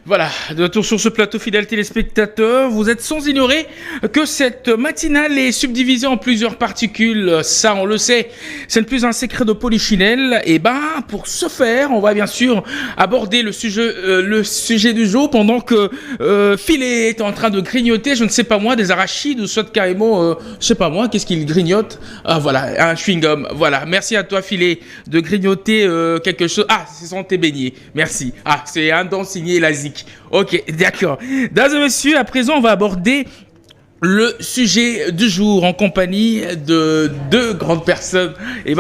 Voilà, de retour sur ce plateau, fidèles téléspectateurs. Vous êtes sans ignorer que cette matinale est subdivisée en plusieurs particules. Ça, on le sait. Ce n'est plus un secret de Polichinelle. Et pour ce faire, on va bien sûr aborder le sujet du jour pendant que Filet est en train de grignoter, je ne sais pas moi, des arachides ou soit carrément, je sais pas moi, qu'est-ce qu'il grignote? Ah voilà, un chewing-gum. Voilà, merci à toi Filet de grignoter quelque chose. Ah, ce sont tes beignets. Merci. Ah, c'est un don signé Lazic. Ok, d'accord. Mesdames et messieurs, à présent, on va aborder le sujet du jour en compagnie de deux grandes personnes. Et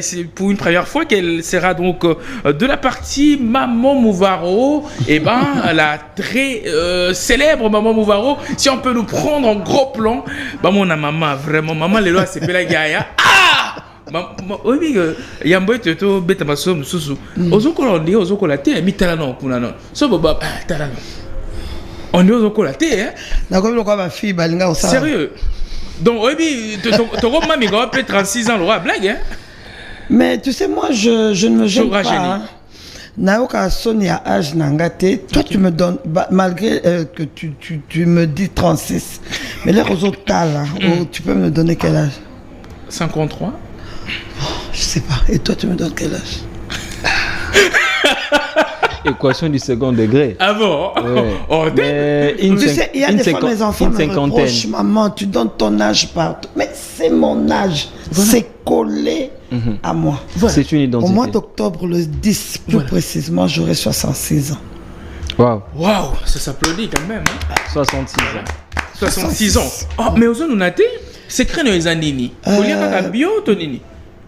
c'est pour une première fois qu'elle sera donc de la partie Maman Mouvaro. La très célèbre Maman Mouvaro. Si on peut nous prendre en gros plan, mon maman, vraiment, maman, les lois, c'est pas la gaïa. Ah! Oui, yambo to beta maso mususu ozokola ndi ozokola te mi tala non kuna non so baba tala non on est ozokola te na comme quoi ma fille balinga ça sérieux donc oui to go mami go peut 36 ans la blague hein. Mais tu sais moi je ne me gêne pas hein. Naoka Sonia âge nangate toi tu me donnes malgré que tu me dis 36 mais les autres là tu peux me donner quel âge? 53. Je sais pas. Et toi, tu me donnes quel âge? Équation du second degré. Ah bon? Ouais. Oh, tu sais, il y a des fois mes enfants me reprochent, maman, tu donnes ton âge partout. Mais c'est mon âge. Voilà. C'est collé à moi. Voilà. C'est une identité. Au mois d'octobre, le 10, plus précisément, j'aurai 66 ans. Waouh. Waouh, ça s'applaudit quand même. Hein? 66 ans. 66 ans. Oh, mais aux on a été secret dans les années. Vous voulez pas bio ou tonini?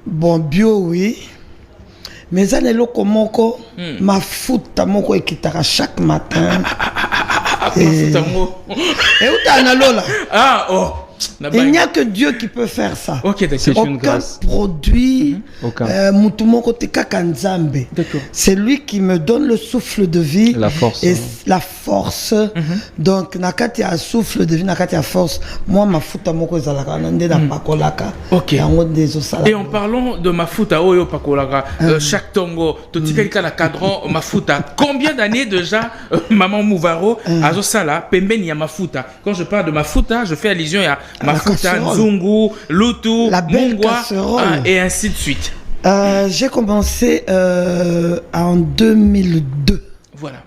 Bon, bio, oui. Mais ça n'est pas comme ma foot à mon équitara chaque matin. Et où t'as un là? Ah, oh. Il n'y a que Dieu qui peut faire ça. Ok, c'est aucun une grâce. Produit, c'est lui qui me donne le souffle de vie. La force. Et la force. Donc, nakati a souffle de vie, nakati a force. Moi, ma fouta moko zalaka, nande na pakolaka. Ok. Et en parlant de ma fouta oyo pakolaka, chaque tongo, totikalika na cadran ma fouta. Combien d'années déjà, Maman Mouvaro, azosala, pembeni ya ma fouta. Quand je parle de ma fouta, je fais allusion à Mafuta, Nzungu, Lutu, Mungwa, et ainsi de suite. J'ai commencé en 2002. Voilà.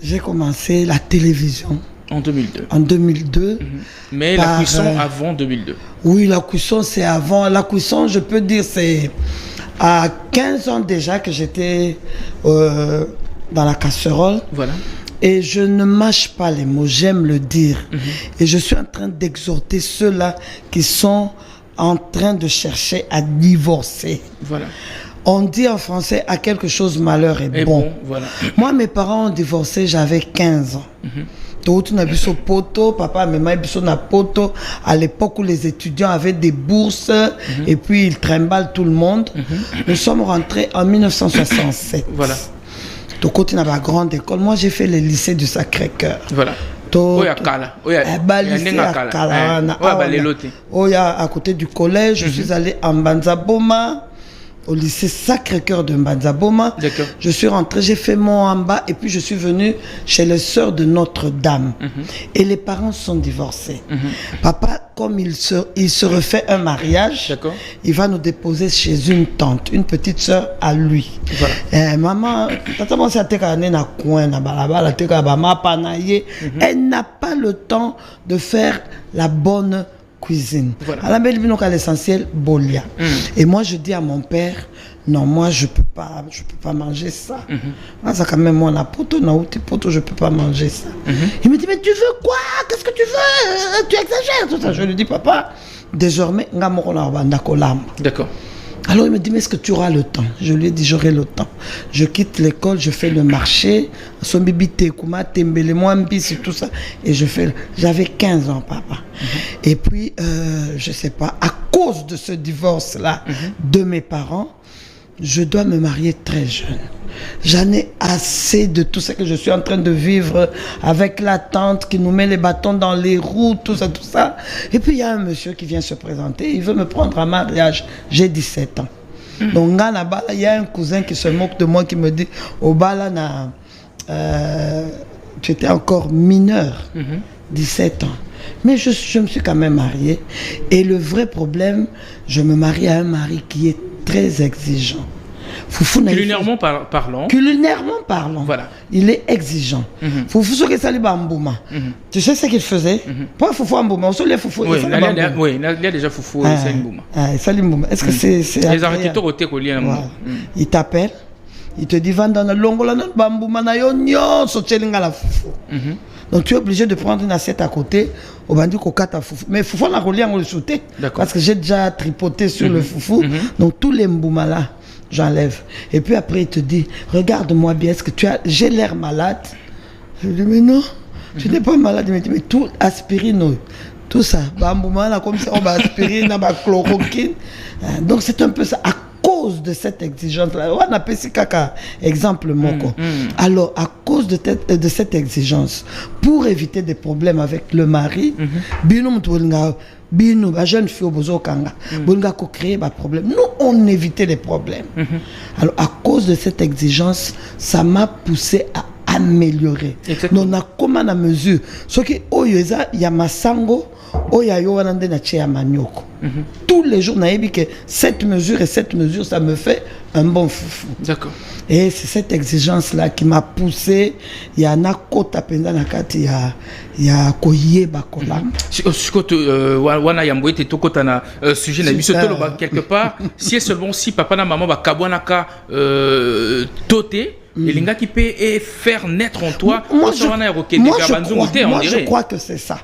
J'ai commencé la télévision. En 2002. En 2002. Mais la cuisson avant 2002. Oui, la cuisson c'est avant. La cuisson, je peux dire, c'est à 15 ans déjà que j'étais dans la casserole. Voilà. Et je ne mâche pas les mots, j'aime le dire. Et je suis en train d'exhorter ceux-là qui sont en train de chercher à divorcer. Voilà. On dit en français, à quelque chose malheur est bon. Voilà. Moi, mes parents ont divorcé, j'avais 15 ans. Papa et maman na poto à l'époque où les étudiants avaient des bourses et puis ils trimballent tout le monde. Nous sommes rentrés en 1967. Voilà. Au côté de la grande école, moi j'ai fait le lycée du Sacré-Cœur. Voilà. À côté du collège, je suis allé en Banzaboma, au lycée Sacré-Cœur de Banzaboma. Je suis rentré, j'ai fait mon amba et puis je suis venu chez les sœurs de Notre-Dame. Et les parents sont divorcés. Papa, comme il se refait un mariage, il va nous déposer chez une tante, une petite sœur à lui. Voilà. Maman, elle n'a pas le temps de faire la bonne cuisine. Voilà. À la belle à l'essentiel, bolia. Et moi, je dis à mon père, non, moi, je peux pas manger ça. Ça quand même, moi, la poto, je peux pas manger ça. Il me dit, mais tu veux quoi? Qu'est-ce que tu veux? Tu exagères, tout ça. Je lui dis, papa, désormais, d'accord. Alors il me dit, mais est-ce que tu auras le temps? Je lui ai dit, j'aurai le temps. Je quitte l'école, je fais le marché, tout ça. Et j'avais 15 ans, papa. Et puis, je sais pas, à cause de ce divorce-là de mes parents, je dois me marier très jeune. J'en ai assez de tout ça que je suis en train de vivre avec la tante qui nous met les bâtons dans les roues, tout ça, tout ça. Et puis il y a un monsieur qui vient se présenter, il veut me prendre en mariage. J'ai 17 ans. Donc il y a un cousin qui se moque de moi qui me dit, au bala tu étais encore mineur, 17 ans. Mais je me suis quand même mariée. Et le vrai problème, je me marie à un mari qui est très exigeant. Culinairement parlant. Culinairement parlant. Voilà. Il est exigeant. Foufou ce que ça lui bambouma. Tu sais ce qu'il faisait? Pas foufou ambouma, on se lève foufou. Oui, il y a déjà foufou et salimbouma. Salimbouma. Est-ce que c'est les arrêteurs au thé collés. Il t'appelle, il te dit va dans le longola non bambouma na yo nyonso tchelinga la foufou. Donc tu es obligé de prendre une assiette à côté au bandit kokata foufou. Mais foufou na relié en le sauter parce que j'ai déjà tripoté sur le foufou. Donc tous les mbouma là, j'enlève. Et puis après il te dit regarde-moi bien, est-ce que j'ai l'air malade? Je dis mais non, tu n'es pas malade. Il me dit mais tout aspirine, tout ça, bambouma là comme ça on va aspirine, on va chloroquine. Donc c'est un peu ça. À cause de cette exigence-là, on appelle ça caca, exemple moko. Alors, à cause de cette exigence, pour éviter des problèmes avec le mari, la jeune fille au besoin ko créer des problèmes. Nous, on évitait les problèmes. Alors, à cause de cette exigence, ça m'a poussé à améliorer. Exactement. Donc, on a comment à mesure. Ce qui il y a masango. Tous les jours, que cette mesure, ça me fait un bon foufou. D'accord. Et c'est cette exigence-là qui m'a poussé. Il y a un kota penda nakati, il y a koye bakolam. Wana yamboye te tokota na sujet na biso tolo ba quelque part. Si seulement si papa na maman ba kabwanaka toté. Et l'inga qui peut faire naître en toi. Moi, je crois que c'est ça.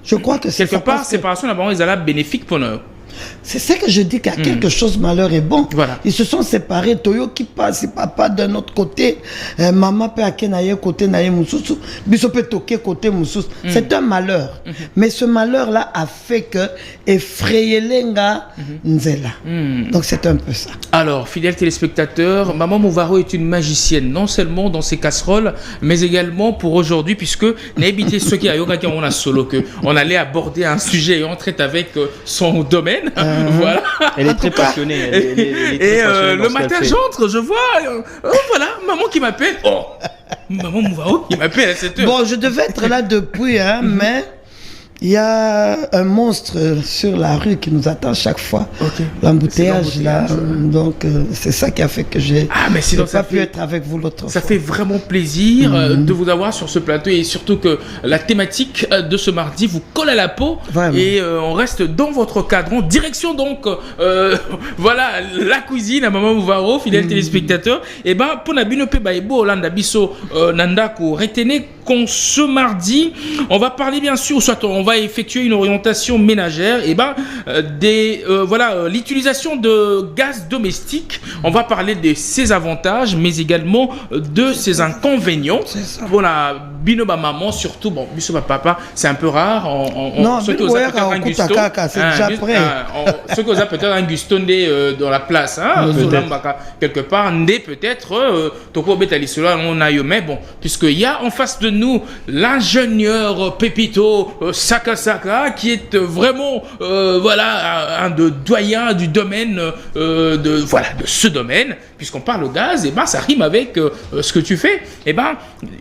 Je crois que c'est quelque part, séparation d'abord, ils allaient bénéfique pour nous. C'est ça que je dis qu'à quelque chose, malheur est bon. Voilà. Ils se sont séparés. Toyo qui passe, papa d'un autre côté, maman peut à kenaye côté naye moussousou, biso peut toquer côté moussous. C'est un malheur. Mais ce malheur-là a fait que effrayer lenga nzela. Donc c'est un peu ça. Alors, fidèles téléspectateurs, Maman Mouvaro est une magicienne, non seulement dans ses casseroles, mais également pour aujourd'hui, puisque n'habitez ceux qui on a solo que on allait aborder un sujet et on traite avec son domaine. Voilà. Elle est très passionnée. Et le matin, j'entre, je vois, voilà, maman qui m'appelle. Oh, Maman Mouvaro qui m'appelle à cette heure. Bon, je devais être là depuis, mais il y a un monstre sur la rue qui nous attend chaque fois. L'embouteillage là. Donc, c'est ça qui a fait que j'ai pas pu être avec vous l'autre fois. Ça fait vraiment plaisir de vous avoir sur ce plateau et surtout que la thématique de ce mardi vous colle à la peau. Vraiment. Et on reste dans votre cadran. Direction donc, voilà, la cuisine à Maman Mouvaro, fidèles téléspectateurs. Et ben, pour la binope baïbo, Olanda Bisso, Nandaku, retenez qu'on ce mardi, on va parler bien sûr, soit on va effectuer une orientation ménagère, et ben l'utilisation de gaz domestique. On va parler de ses avantages, mais également de ses inconvénients. Pour la binoba maman, surtout bon, bisoba papa, c'est un peu rare. Non, ceux qui osent peut-être un gusto, c'est déjà prêt. Ceux qui osent peut-être un gusto dans la place, quelque part, peut-être toko betali cela on a eu, mais bon, puisqu'il y a en face de nous l'ingénieur Pépito Saka, qui est vraiment un de doyen du domaine de ce domaine, puisqu'on parle au gaz, et ben ça rime avec ce que tu fais.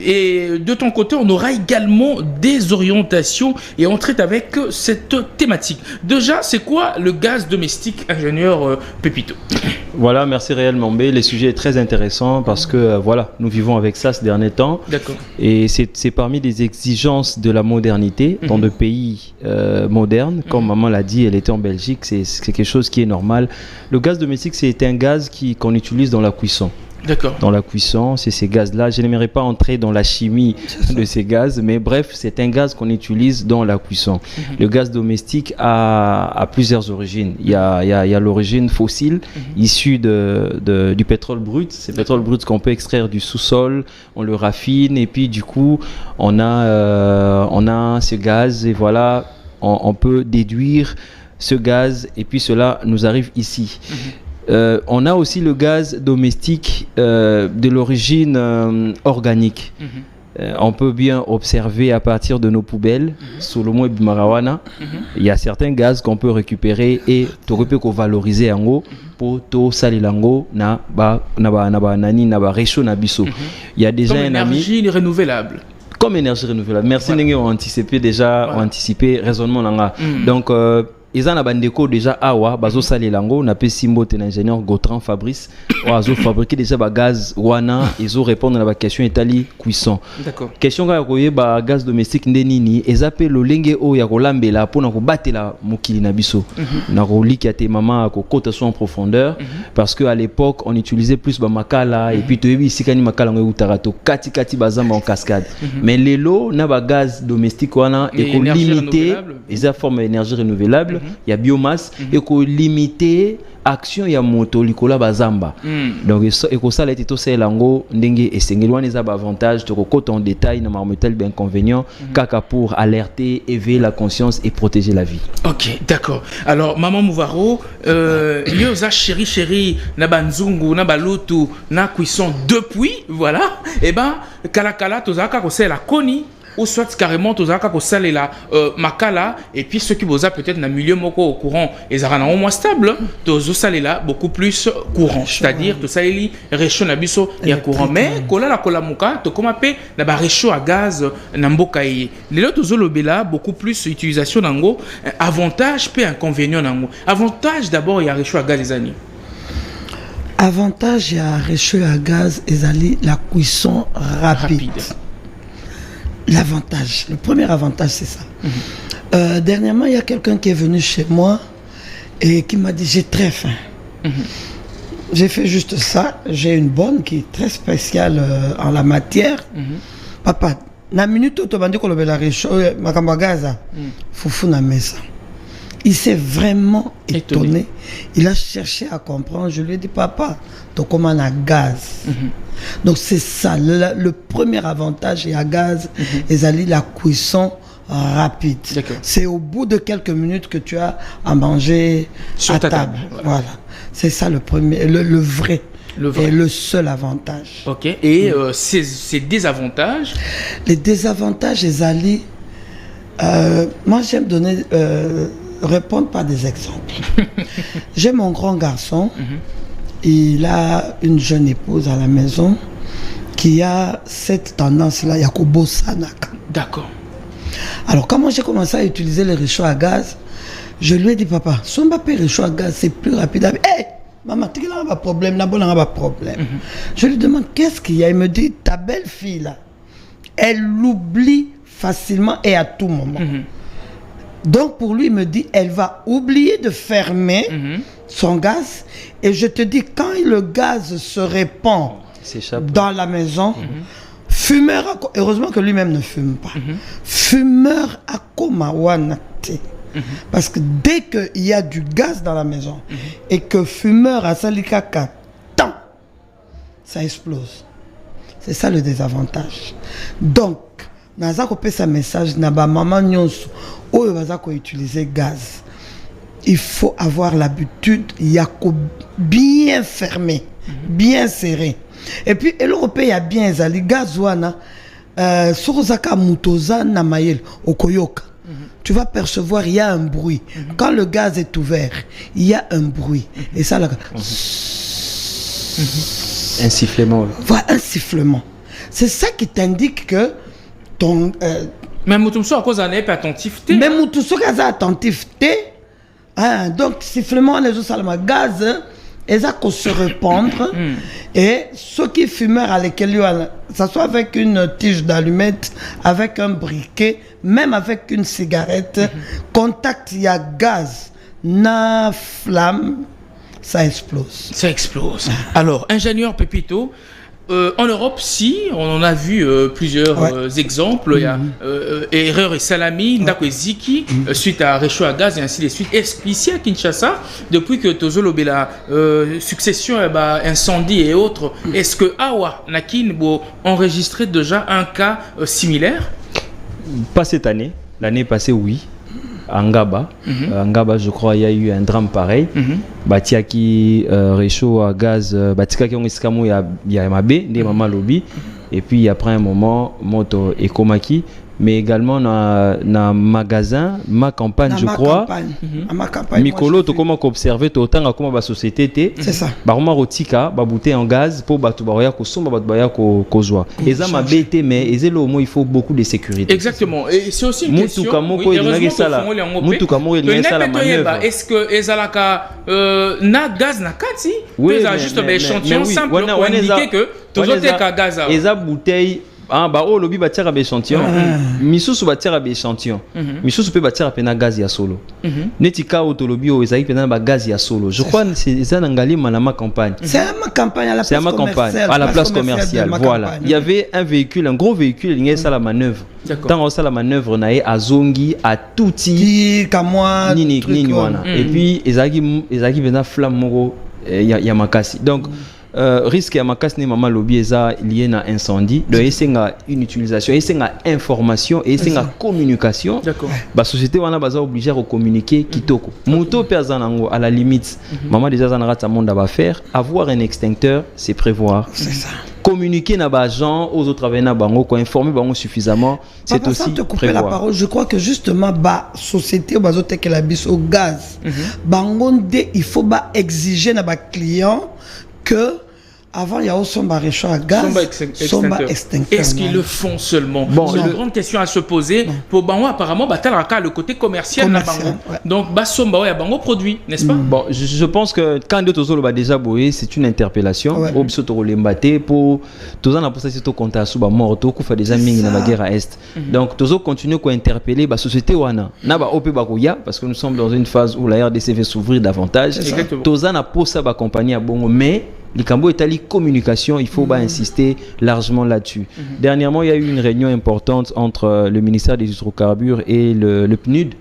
Et de ton côté, on aura également des orientations et on traite avec cette thématique. Déjà, c'est quoi le gaz domestique, ingénieur Pépito? Voilà, merci Réal Mambé. Le sujet est très intéressant parce que nous vivons avec ça ces derniers temps. D'accord. Et c'est parmi les exigences de la modernité dans de pays modernes. Comme maman l'a dit, elle était en Belgique, c'est quelque chose qui est normal. Le gaz domestique, c'est un gaz qu'on utilise dans la cuisson. D'accord. Dans la cuisson, c'est ces gaz-là. Je n'aimerais pas entrer dans la chimie de ces gaz, mais bref, c'est un gaz qu'on utilise dans la cuisson. Le gaz domestique a plusieurs origines. Il y a l'origine fossile, issue du pétrole brut. C'est le pétrole brut qu'on peut extraire du sous-sol, on le raffine, et puis du coup, on a ce gaz, et voilà, on peut déduire ce gaz, et puis cela nous arrive ici. On a aussi le gaz domestique de l'origine organique. on peut bien observer à partir de nos poubelles, sous le mot Bimarawana, il y a certains gaz qu'on peut récupérer et qu'on valoriser en haut pour tout salilango na ba nani na ba réchaud na biso. Il y a déjà comme un ami énergie renouvelable. Comme énergie renouvelable. Merci voilà. On anticipé déjà, on anticipé raisonnement là. Donc ils ont bandeko déjà awa bazo salilango na pe simbo ten ingénieur Gautran Fabrice oazo fabriquer déjà ba gaz wana ils ont répondre à la question itali cuisson. D'accord. Question ka koye ba gaz domestique ndenini ezape lolenge o ya kolambela pona ko batela mokili na biso. Na roliki ate mama ko kota so en profondeur parce que à l'époque on utilisait plus ba makala et puis toyebi sikani makala ngo utarato kati bazamba en cascade. Mais lelo na ba gaz domestique wana et ko limiter eza forme d'énergie renouvelable. Il y a biomasse et qu'on limiter action ya moto likola bazamba. Donc et que ça été tout ça lango ndenge et sengelwa les avantages de côté en détail na marmetel ben inconvénient kaka pour alerter, éveiller la conscience et protéger la vie. OK, d'accord. Alors maman Mouvaro yoza chéri na banzungu na balutu na cuisson depuis voilà et ben kala tozaka ko c'est la koni ou soit carrément tozaka ko salela makala et puis ceux qui boza peut-être na milieu moko au courant et zara na au moins stable tozo salela beaucoup plus courant c'est-à-dire to saleli réchaud na biso ya courant mais kola la kola muka to koma pe na ba réchaud à gaz na mboka yi lelo tozo lobela beaucoup plus utilisation nango avantage pe inconvénient nango avantage d'abord ya réchaud à gaz les amis avantage ya réchaud à gaz ezali la cuisson rapide. L'avantage, le premier avantage, c'est ça. Dernièrement, il y a quelqu'un qui est venu chez moi et qui m'a dit j'ai très faim. J'ai fait juste ça. J'ai une bonne qui est très spéciale en la matière. Papa, na minute où tu as dit qu'on avait la réchaud, Makambagaza, Foufou na mesa. Il s'est vraiment étonné. Il a cherché à comprendre. Je lui ai dit, papa, tu commandes à gaz. Donc c'est ça, le premier avantage et à gaz, et la cuisson rapide. C'est au bout de quelques minutes que tu as à manger sur ta table. Voilà. C'est ça le premier, le vrai. Et le seul avantage. OK. Et ces désavantages? Les désavantages, Ezali, moi j'aime donner... répondre par des exemples. J'ai mon grand garçon, il a une jeune épouse à la maison qui a cette tendance-là, Yakobo Sanaka. D'accord. Alors, quand moi j'ai commencé à utiliser les réchauds à gaz, je lui ai dit, papa, si on va payer réchaud à gaz, c'est plus rapide. Hé, maman, tu n'as pas de problème, n'a pas de problème. Je lui demande, qu'est-ce qu'il y a? Il me dit, ta belle-fille, là, elle l'oublie facilement et à tout moment. Donc pour lui, il me dit, elle va oublier de fermer son gaz. Et je te dis, quand le gaz se répand dans la maison, fumeur, heureusement que lui-même ne fume pas. Fumeur à Komawanate. Parce que dès qu'il y a du gaz dans la maison et que fumeur à Salikaka, tant, ça explose. C'est ça le désavantage. Donc, naza ko pesa message na ba maman nyonso oyo baza ko utiliser gaz. Il faut avoir l'habitude ya ko bien fermer, bien serré. Et puis l'Européen y a bien ezali gaz wana sorozaka mutoza na mayel okoyoka. Tu vas percevoir il y a un bruit. Quand le gaz est ouvert, il y a un bruit. Et ça là un sifflement. Voilà, un sifflement. C'est ça qui t'indique que ton même tout ça à cause d'un attentivité. Même tout ça à cause attentivité. Donc sifflement les autres salma gaz et ça qu'on se répandre et ceux qui fumeurs à lesquels ça soit avec une tige d'allumette, avec un briquet, même avec une cigarette, contact il y a gaz, na flamme, ça explose. Ça explose. Alors ingénieur Pepito. En Europe, si, on en a vu plusieurs exemples. Il y a Erreur et Salami, Ndako et Ziki, suite à réchaud à gaz et ainsi de suite. Ici à Kinshasa, depuis que Tozolo Bela succession, incendie et autres, est-ce que Awa Nakin a enregistré déjà un cas similaire? Pas cette année. L'année passée, oui. À Ngaba, je crois, il y a eu un drame pareil. Batiaki réchaud à gaz, Batika qui ont escamou ya mabe, des maman lobby. Et puis après un moment moto ekomaki, mais également na magasin ma campagne je crois ma campagne Mikolo to comment observer to tanga comment ba société té c'est ça ba roma rotika ba bouteille en gaz pour ba to ba ya ko somba ba ya ko kozwa eza ma bête mais ezelo mo il faut beaucoup de sécurité. Exactement, et c'est aussi une question mutuka moko il ça la manœuvre. Est-ce que ezalaka na gaz na kati oui, juste un échantillon simple pour indiquer que tozoteka gaz eza bouteille ba o lobi ba tira ba échantillon misusu ba tira ba échantillon misusu pe ba tira pena gaz ya solo netika o to lobi o ezaki pena ba gaz ya solo je crois c'est ça nangali ma campagne c'est ma campagne à la place commerciale voilà il y avait un véhicule un gros véhicule il y a ça la manœuvre tant ça la manœuvre nae azongi a touti kamwa nini wana et puis ezaki pena flamme moko ya makasi donc risque à ma casse ni maman lobby eza lié na incendie donc esenga une utilisation esenga information et esenga communication ba société wana baza obligé de communiquer kitoko moto personnellement à la limite maman déjà za na rata monde va faire avoir un extincteur c'est prévoir c'est ça communiquer na ba gens aux autres avec na bango ko informer bango suffisamment c'est aussi te couper la parole je crois que justement ba société bazo teke la bis au gaz bango il faut ba exiger na ba client que avant il y a aussi un réchaud à gaz, somba extincteur. Est-ce qu'ils le font seulement? C'est une grande question à se poser. Pour Bango, apparemment, le côté commercial, donc somba ya Bango produit, n'est-ce pas? Bon, je pense que quand d'autres ont déjà boyé, c'est une interpellation. Au biso l'embaté pour tous en pour ça c'est au compte à suba mort, tout coup fait des amis dans la guerre à est. Donc tous continuer à interpeller la société wana. Na ba op bakoya parce que nous sommes dans une phase où la RDC veut s'ouvrir davantage. Tous en a pour ça accompagner à Bongo, mais les Cambo est allé communication, il faut insister largement là-dessus. Dernièrement, il y a eu une réunion importante entre le ministère des hydrocarbures et le PNUD.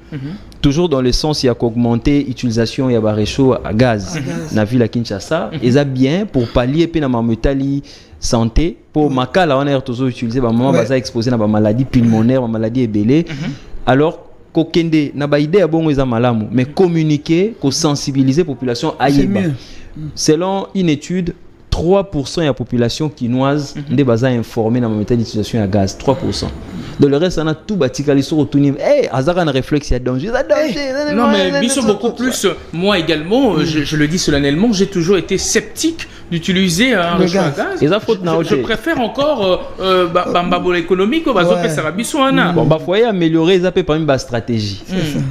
Toujours dans le sens, il y a qu'augmenter l'utilisation, il y a réchaud à gaz. Dans la ville à Kinshasa, et ça bien pour pallier pe na mametali santé pour makala on a toujours utilisé ba moment baza exposé na ba maladie pulmonaire, ba maladie ébélée. Alors kokende na ba idée bongo eza malamu, mais communiquer, ko sensibiliser population aïeba. Selon une étude, 3% de la population quinoise n'est pas informée dans la méthode d'utilisation à gaz. 3%. De le reste, on a tout bâti quand ils sont retournés. Azar a un réflexe, il y a danger. Non, mais ils sont beaucoup plus. Moi également, je le dis solennellement, j'ai toujours été sceptique d'utiliser un réchaud à gaz. Je préfère encore Bambabol économique au bazo Pessarabissoana. Bon, bah, faut améliorer, ça peut pas une stratégie.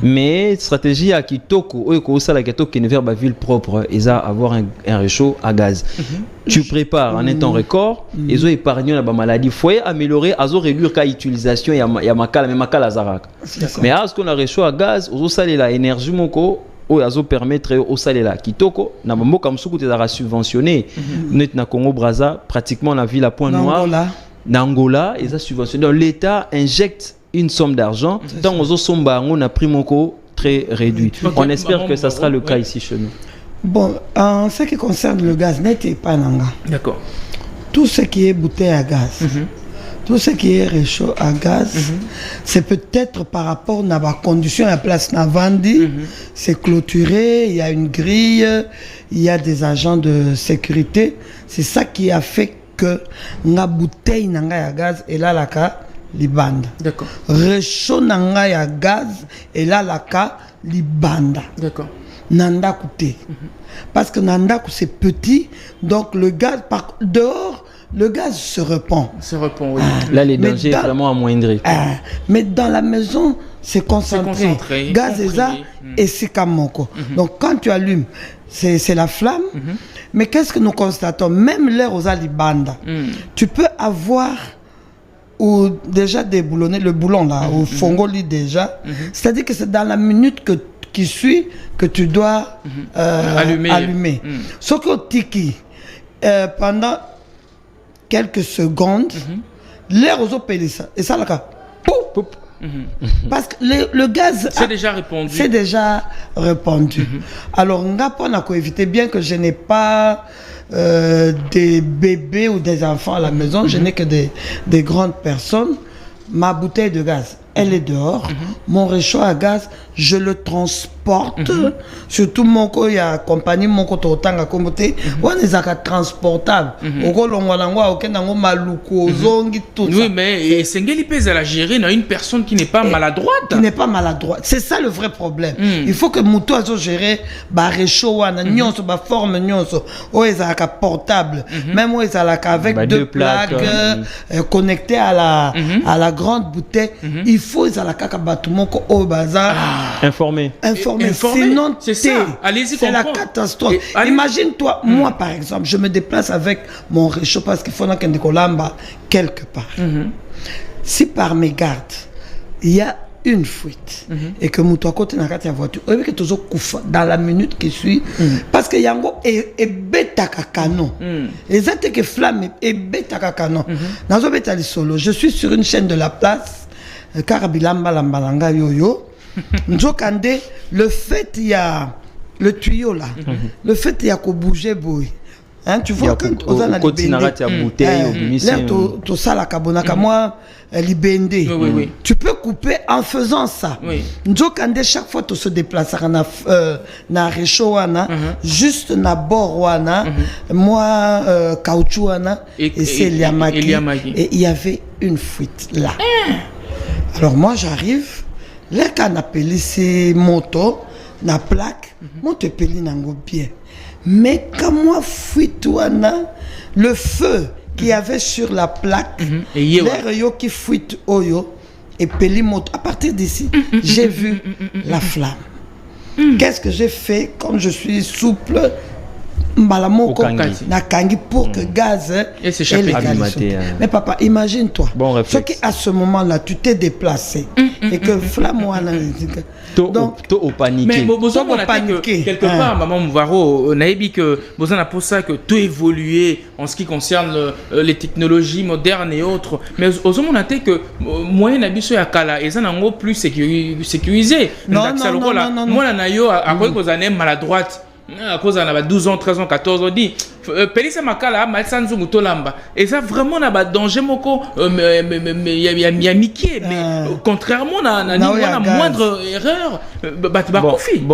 Mais stratégie à Kitoko, ou ça la Kitoko qui ne veut pas ville propre, et avoir un réchaud à gaz. Tu prépares en un temps record, ils ont épargné la maladie. Faut améliorer, azo réduire la utilisation, il y a makala, mais makala azarak. Mais à ce qu'on a réchaud à gaz, aux salé la énergie moko. Ou azo permettre au salaire kitoko na mambo comme soukou t'es subventionné net na Congo Brazza pratiquement la ville à point noir na Angola ils a subventionné donc l'État injecte une somme d'argent tant aux somba on a pris moko très réduit. On espère que ça sera le cas ici chez nous. Bon, en ce qui concerne le gaz net et pas nanga. D'accord. Tout ce qui est bouteille à gaz. Tout ce qui est réchaud à gaz, c'est peut-être par rapport à la condition à la place Navandi, c'est clôturé, il y a une grille, il y a des agents de sécurité. C'est ça qui a fait que la bouteille à gaz est là la ka libanda. D'accord. Réchaud à gaz est là la ka libanda. D'accord. Nanda coûté. Parce que Nanda c'est petit, donc le gaz par dehors. Le gaz se répand. Oui. Là, les dangers sont vraiment amoindris. Mais dans la maison, c'est concentré. Gaz et ça, et c'est comme donc, quand tu allumes, c'est la flamme. Mais qu'est-ce que nous constatons? Même l'air aux alibanda, tu peux avoir ou déjà déboulonné le boulon là, au fongoli déjà. C'est-à-dire que c'est dans la minute qui suit que tu dois allumer. Sauf qu'au tiki, pendant quelques secondes, l'air aux opélisses, et ça, là, parce que le gaz... C'est déjà répandu. C'est déjà répandu. Alors, on a éviter bien que je n'ai pas des bébés ou des enfants à la maison, je n'ai que des grandes personnes. Ma bouteille de gaz, elle est dehors. Mon réchaud à gaz, je le transporte. Surtout mon il y a compagnie mon côté autant à commoter. On est à transportable. Au Golongolangwa, aucun nango maluko zongi tout ça. Oui, mais Sengeli pèse à la gérer une personne qui n'est pas maladroite. Qui n'est pas maladroite. C'est ça le vrai problème. Il faut que Moutou a géré ba réchaud wana nyonso ba forme nyonso. O ezalaka portable. Même o ezalaka avec deux plaques connectées à la grande bouteille. Il faut ezalaka ka batumoko o bazar informé. Sinon c'est ça. Allez-y, c'est la catastrophe. Imagine-toi, moi par exemple, je me déplace avec mon réchaud parce qu'il faut qu'un décolamba quelque part. Si par mes gardes, il y a une fuite et que Moutou à côté de la voiture, et que toujours dans la minute qui suit, parce que Yango est bêta canon. Les autres que flamme est bêta canon. Dans un bêta solo, je suis sur une chaîne de la place, Karabilamba Lambalanga Yoyo. Nzokande, le fait il y a le tuyau là, le fait il y a qu'au bouger boy. Hein, tu vois quand on a bouteille, tout ça la kabonaka moi libende. Tu peux couper en faisant ça. Nzokande chaque fois tu se déplaces na réchaud wana, juste na bord wana, moi caoutchouc wana et c'est Liamaki. Et il y avait une fuite là. Alors moi j'arrive. Là, quand on appelle ces motos, la plaque, moi, je peux nango bien. Mais quand moi, le feu qu'il y avait sur la plaque, l'air qui fuite oyo, et peli moto. À partir d'ici, j'ai vu la flamme. Qu'est-ce que j'ai fait comme je suis souple? Malamoko na kangi pour que gaz et s'échapper. Mais papa, imagine-toi. Bon réflexe. Ce qui à ce moment-là, tu t'es déplacé et que flamme donc au paniqué. Mais besoin on a paniqué quelque part maman Mouvaro naïbi que besoin pour ça que tout évolué en ce qui concerne les technologies modernes et autres. Mais aux hommes on a dit que moyen d'abisso ya kala et ça n'en plus sécurisé. Non. Moi la nayo à quoi que vous en maladroite. À cause d'en 12 ans, 13 ans, 14 ans, dit Pélissa Makala, Malsanzu Mutolamba. Et ça, vraiment, on a danger, Moko. Il y a Mickey. Mais contrairement à la moindre erreur,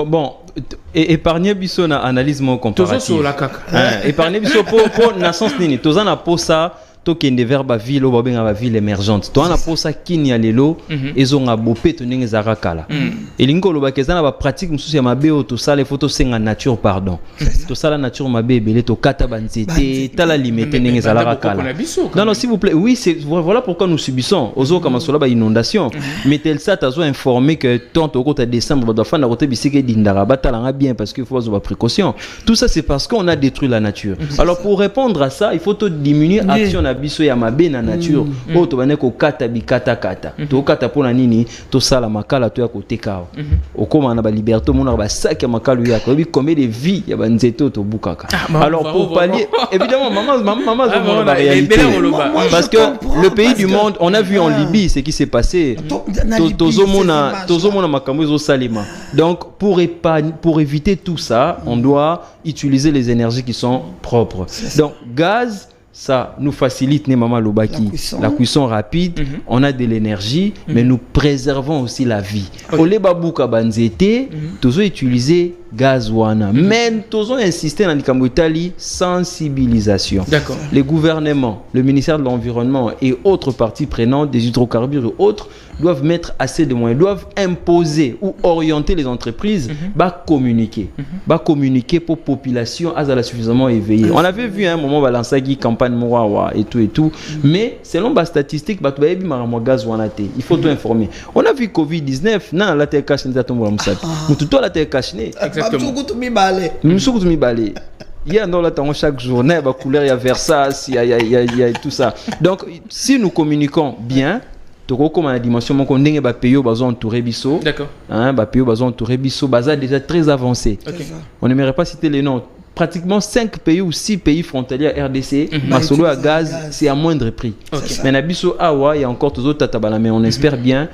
bon. Épargner Bissot na analyse mon comparatif. Toujours sur la caca. Épargner Bissot pour naissance nini. Tozan a pour ça. Token de verba ville ou bien la ville émergente. Toi on a pour ça qui a lelo ils ont abopé toninga zarakala. Et l'ingolo ba kezana ba pratique mususu ya mabe to ça les photos senga nature pardon. To ça la nature mabe belé to kata banzete tala limité ninga zarakala. Non s'il vous plaît, oui c'est voilà pourquoi nous subissons ozo comme cela ba inondation. Mais tel ça t'as informé que tant au côté décembre doit faire la route bisike dindara batalanga bien parce qu'il faut avoir précaution. Tout ça c'est parce qu'on a détruit la nature. Alors pour répondre à ça, il faut diminuer action biso ya mabe na nature o to bane ko kata bikata kata to kata pona nini to sala makala to ya ko tekao okoma na ba liberté mona ba sac ya makala ya ko bi combien de vie ya banzeto to bukaka. Alors pour pallier évidemment maman la réalité parce que le pays du monde on a vu en Libye ce qui s'est passé tozomona makambo zo salima. Donc pour éviter tout ça on doit utiliser les énergies qui sont propres. Donc gaz ça nous facilite la cuisson rapide, on a de l'énergie, mais nous préservons aussi la vie. Au lebabuka banzete, toujours utiliser gaz wana. Mais toujours insister dans l'Italie sensibilisation. D'accord. Les gouvernements, le ministère de l'Environnement et autres parties prenantes des hydrocarbures et autres doivent mettre assez de moyens, doivent imposer ou orienter les entreprises, communiquer pour population à la suffisamment éveillée. On avait vu un moment Balansagi campagne Mourawa et tout, mais selon les statistiques, il faut tout informer. On a vu Covid-19, non la terre cache tout la terre cache. Exactement. Il y a dans l'attente chaque journée, couleur, il y a Versace, il y a tout ça. Donc si nous communiquons bien, comme la dimension mon condé ba payo bazon entouré biso. D'accord. Ba payo bazon entouré biso baza déjà très avancé. Okay. On n'aimerait pas citer les noms pratiquement 5 pays ou 6 pays frontaliers à RDC, Masolo à gaz, c'est à moindre prix. Mais Nabiso Awa, il y a encore tous autres tatabala, mais on espère bien.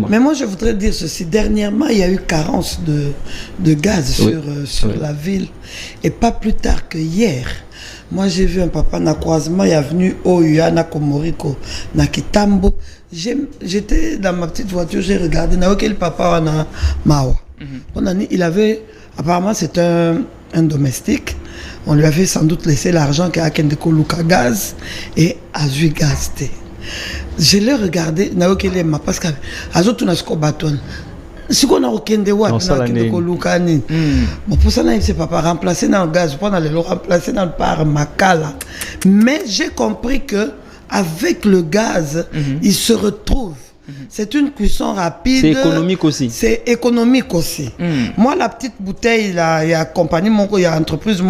Mais moi, je voudrais dire ceci. Dernièrement, il y a eu carence de gaz sur la ville. Et pas plus tard que hier, moi, j'ai vu un papa na croisement, il est venu au na Komoriko, na Kitambo. J'étais dans ma petite voiture, j'ai regardé, na quel papa na Mawa. Il avait, apparemment, c'est un domestique. On lui avait sans doute laissé l'argent qu'à Kendeko Luka Gaz et Azui Gaz. Je l'ai regardé, parce que Azotu na sko baton. Si on a aucun de what, bon pour ça c'est pas remplacer dans le gaz, pas dans le remplacer dans le par Makala. Mais j'ai compris que avec le gaz, il se retrouve. C'est une cuisson rapide. C'est économique aussi. C'est économique aussi. Moi, la petite bouteille, il y a compagnie, il y a entreprise,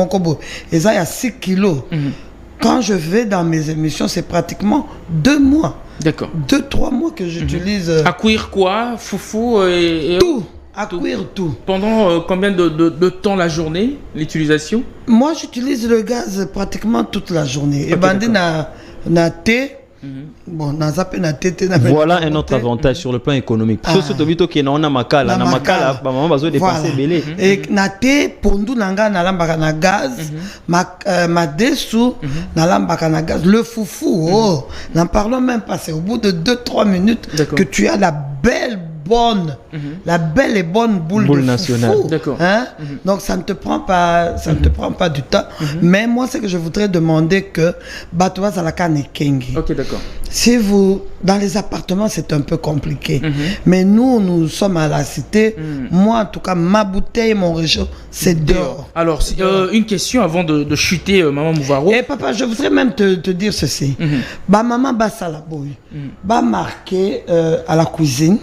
et ça, il y a 6 kilos. Quand je vais dans mes émissions, c'est pratiquement 2 mois. D'accord. 2-3 mois que j'utilise. À cuire quoi? Foufou et tout. À cuire tout. Pendant combien de temps la journée, l'utilisation? Moi, j'utilise le gaz pratiquement toute la journée. Et bandé na thé. Bon, voilà un autre avantage sur le plan économique. Et na thé pondu nanga na lambaka na gaz, ma dessous na lambaka na gaz. Le foufou, oh, n'en parlons même pas. C'est au bout de 2-3 minutes que tu as la belle et bonne boule de foufou. Hein? Donc ça ne te prend pas, du temps. Mais moi, c'est que je voudrais demander que Batoa Zalaka Nekengi. Ok, d'accord. Si vous, dans les appartements, c'est un peu compliqué. Mais nous sommes à la cité. Moi, en tout cas, ma bouteille, mon réchaud, c'est dehors. Alors, une question avant de chuter, Maman Mouvaro. Et papa, je voudrais même te dire ceci. Ba maman ba salaboy, ba marqué à la cuisine,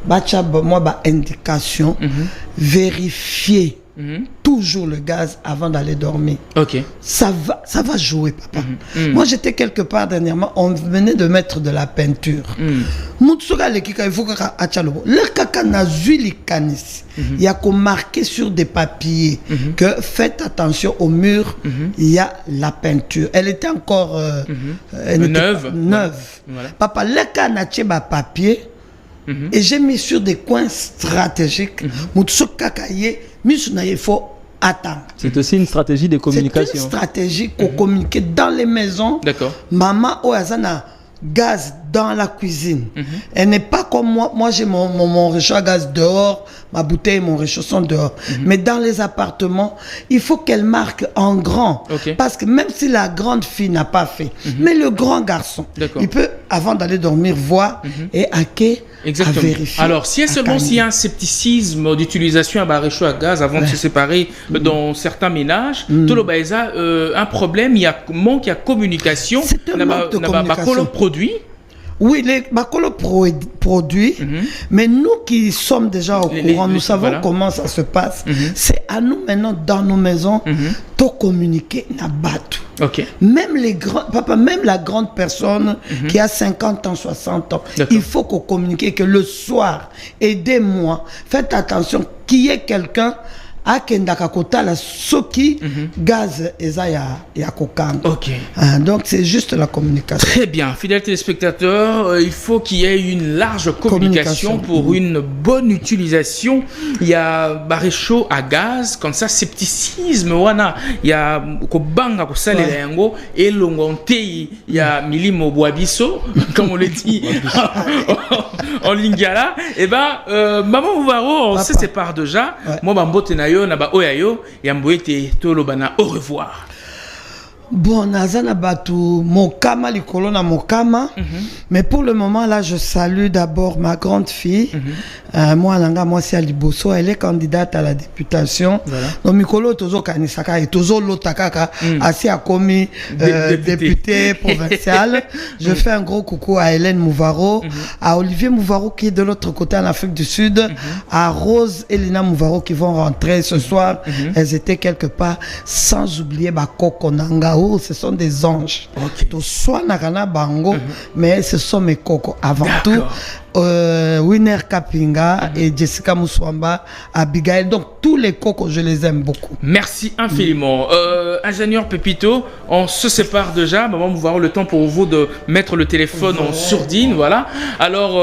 ba tchab moi ba indication, vérifier toujours le gaz avant d'aller dormir. Ok. Ça va jouer, papa. Moi, j'étais quelque part dernièrement, on venait de mettre de la peinture. Le caca n'a huile canis. Il y a qu'on marqué sur des papiers que faites attention au mur, il y a la peinture. Elle était encore neuve. Voilà. Papa, le caca n'a pas papier. Et j'ai mis sur des coins stratégiques. Il faut attendre. C'est aussi une stratégie de communication. C'est une stratégie pour communiquer dans les maisons. D'accord. Maman Oazana gaz dans la cuisine. Elle n'est pas comme moi. Moi, j'ai mon réchaud à gaz dehors, ma bouteille et mon réchaud sont dehors. Mais dans les appartements, il faut qu'elle marque en grand. Parce que même si la grande fille n'a pas fait, mais le grand garçon, il peut, avant d'aller dormir, voir et hacker. Exactement. Alors, s'il y a un scepticisme d'utilisation à réchaud à gaz avant de se séparer dans certains ménages, tout le baïza, un problème, il y a manque de communication. C'est un manque de communication. Produit. Oui, les bacolos produits, mais nous qui sommes déjà au courant, nous savons comment ça se passe. C'est à nous maintenant, dans nos maisons, de communiquer na batu. Même les grands, papa, même la grande personne qui a 50 ans, 60 ans, il faut qu'on communique que le soir, aidez-moi, faites attention qu'il y ait quelqu'un la soki gaz eza ya kokanga. Donc c'est juste la communication. Très bien, fidèles téléspectateurs, il faut qu'il y ait une large communication pour une bonne utilisation. Il y a baréchaud à gaz, comme ça scepticisme wana, il y a kobanga kosalela yango et longonte, il y a milimo boabiso comme on le dit en lingala. Et Maman Mouvaro, on se sépare déjà. Moi bambote na na ba oyayo ya mboete tolo bana au revoir. Bon, nazana batu mokama likolo na mokama, mais pour le moment là, je salue d'abord ma grande fille. Moi nanga moi c'est Aliboso, elle est candidate à la députation. Donc mikolo tozo kanisaka et tozo lotakaka asi a commis député provincial. Je fais un gros coucou à Hélène Mouvaro, à Olivier Mouvaro qui est de l'autre côté en Afrique du Sud, à Rose et Lina Mouvaro qui vont rentrer ce soir. Elles étaient quelque part, sans oublier Bakoko Nanga là-haut, ce sont des anges. Donc, soit Nakana Bango, mais ce sont mes cocos. Avant tout, Winner Kapinga et Jessica Mouswamba, Abigail. Donc, tous les cocos, je les aime beaucoup. Merci infiniment. Ingénieur Pépito, on se sépare déjà. Maman, vous avoir le temps pour vous de mettre le téléphone en sourdine. Voilà. Alors,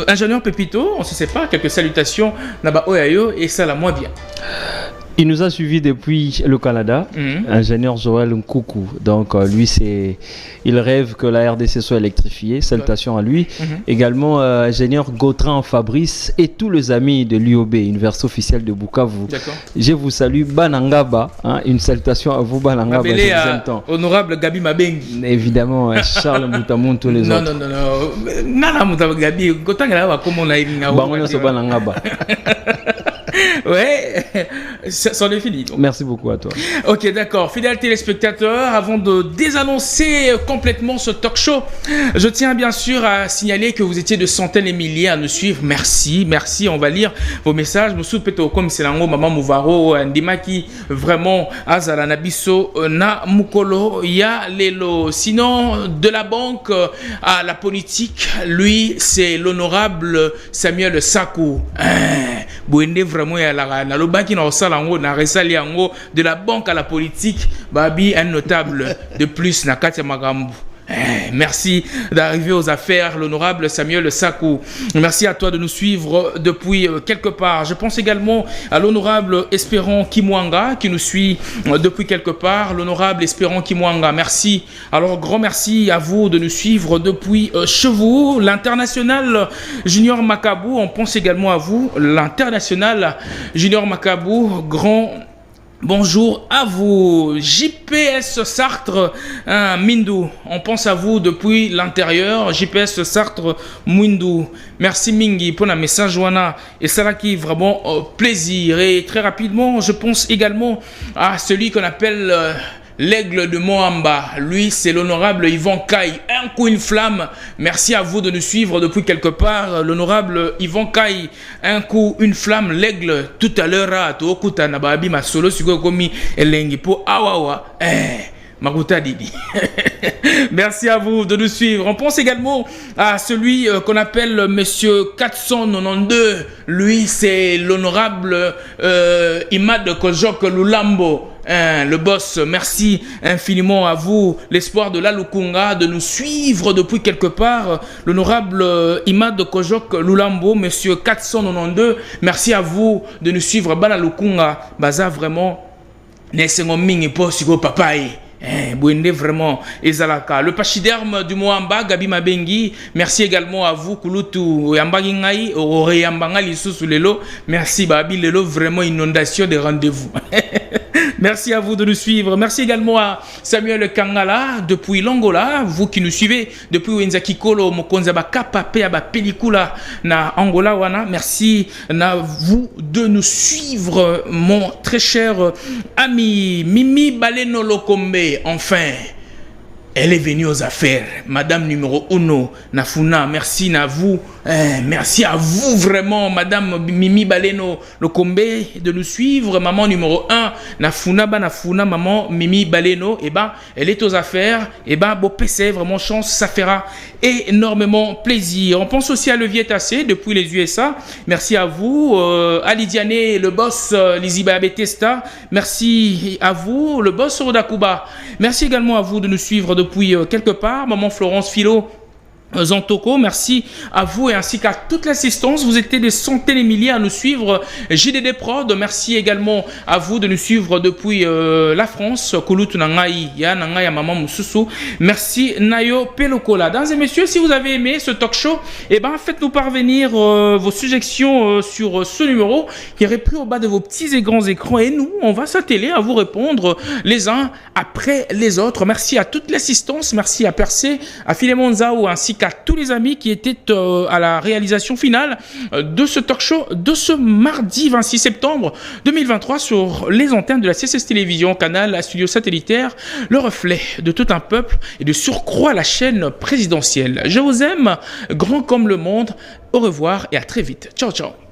ingénieur Pépito, on se sépare. Quelques salutations. Naba Oyayo et ça la moins bien. Il nous a suivis depuis le Canada, ingénieur Joël Nkoukou. Donc lui, il rêve que la RDC soit électrifiée. Salutations à lui. Également, ingénieur Gautran Fabrice et tous les amis de l'UOB, Université officielle de Bukavu. Je vous salue, Banangaba. Hein, une salutation à vous, Banangaba. Honorable Gabi Mabeng. Évidemment, Charles Moutamon, tous les autres. Non. Nana Moutamon Gabi, comment on a eu Banangaba. Ouais, c'en est fini. Donc. Merci beaucoup à toi. Ok, d'accord. Fidèles téléspectateurs, avant de désannoncer complètement ce talk show, je tiens bien sûr à signaler que vous étiez de centaines et milliers à nous suivre. Merci. On va lire vos messages. Moussou Peto, comme c'est l'ango, Maman Mouvaro, Ndimaki, vraiment, Azala Nabiso, Na Mukolo, Ya Lelo. Sinon, de la banque à la politique, lui, c'est l'honorable Samuel Sakou. Bouende vraiment ya la na lobaki na osalango na resali yango de la banque à la politique babi un notable de plus na kati ya magambo. Merci d'arriver aux affaires, l'honorable Samuel Sakou. Merci à toi de nous suivre depuis quelque part. Je pense également à l'honorable Espérant Kimwanga qui nous suit depuis quelque part. L'honorable Espérant Kimwanga, merci. Alors, grand merci à vous de nous suivre depuis chez vous. L'international Junior Macabou, on pense également à vous. L'international Junior Macabou, grand bonjour à vous. JPS Sartre Mindou, on pense à vous depuis l'intérieur. JPS Sartre Mindou, merci Mingi pour la message Wana et ça qui vraiment plaisir. Et très rapidement, je pense également à celui qu'on appelle l'aigle de Moamba. Lui, c'est l'honorable Yvan Kai. Un coup, une flamme. Merci à vous de nous suivre depuis quelque part. L'honorable Yvan Kai. Un coup, une flamme. L'aigle, tout à l'heure, Tokuta Nababi, ma solo, Sugokomi, Elengipo, Awawa. Maruta Didi. Merci à vous de nous suivre. On pense également à celui qu'on appelle Monsieur 492. Lui, c'est l'honorable Imad Kojok Lulambo. Le boss, merci infiniment à vous, l'espoir de la Lukunga, de nous suivre depuis quelque part. L'honorable Imad Kojok Lulambo, monsieur 492, merci à vous de nous suivre. Bala Lukunga, baza vraiment, nesengo mingi po siko papaye. Bouende vraiment ezalaka. Le pachyderme du Moamba, Gabi Mabengi, merci également à vous, Kulutu Yambagi Ngai, Ore Yambanga Lisusu Lelo. Merci Babi Lelo, vraiment inondation de rendez-vous. Merci à vous de nous suivre. Merci également à Samuel Kangala depuis l'Angola, vous qui nous suivez depuis Wenzaki Kolo, Mokonza Bakapa, Peaba Pelikula na Angola wana. Merci à vous de nous suivre, mon très cher ami Mimi Baleno Lokombe. Enfin, elle est venue aux affaires. Madame numéro 1, Nafuna, merci à vous. Merci à vous vraiment, Madame Mimi Baleno Lokombe, de nous suivre. Maman numéro 1, Nafuna, Maman Mimi Baleno, elle est aux affaires. Beau PC, vraiment chance, ça fera énormément plaisir. On pense aussi à Levier Tassé depuis les USA. Merci à vous. À Lidiane, le boss Liziba Betesta. Merci à vous, le boss Rodakuba. Merci également à vous de nous suivre depuis quelque part. Maman Florence Philo Zantoko, merci à vous et ainsi qu'à toute l'assistance. Vous étiez des centaines et milliers à nous suivre. JDD Prod, merci également à vous de nous suivre depuis la France. Kulutu Nangai, ya Nangai, ya Maman Moussousou. Merci Nayo Pelokola. Dames et messieurs, si vous avez aimé ce talk show, faites-nous parvenir vos suggestions sur ce numéro qui est repris au bas de vos petits et grands écrans. Et nous, on va s'atteler à vous répondre les uns après les autres. Merci à toute l'assistance. Merci à Percé, à Philémon Zao, ainsi qu'à tous les amis qui étaient à la réalisation finale de ce talk show de ce mardi 26 septembre 2023 sur les antennes de la CSS Télévision, canal à studio satellitaire, le reflet de tout un peuple et de surcroît la chaîne présidentielle. Je vous aime, grand comme le monde. Au revoir et à très vite. Ciao, ciao.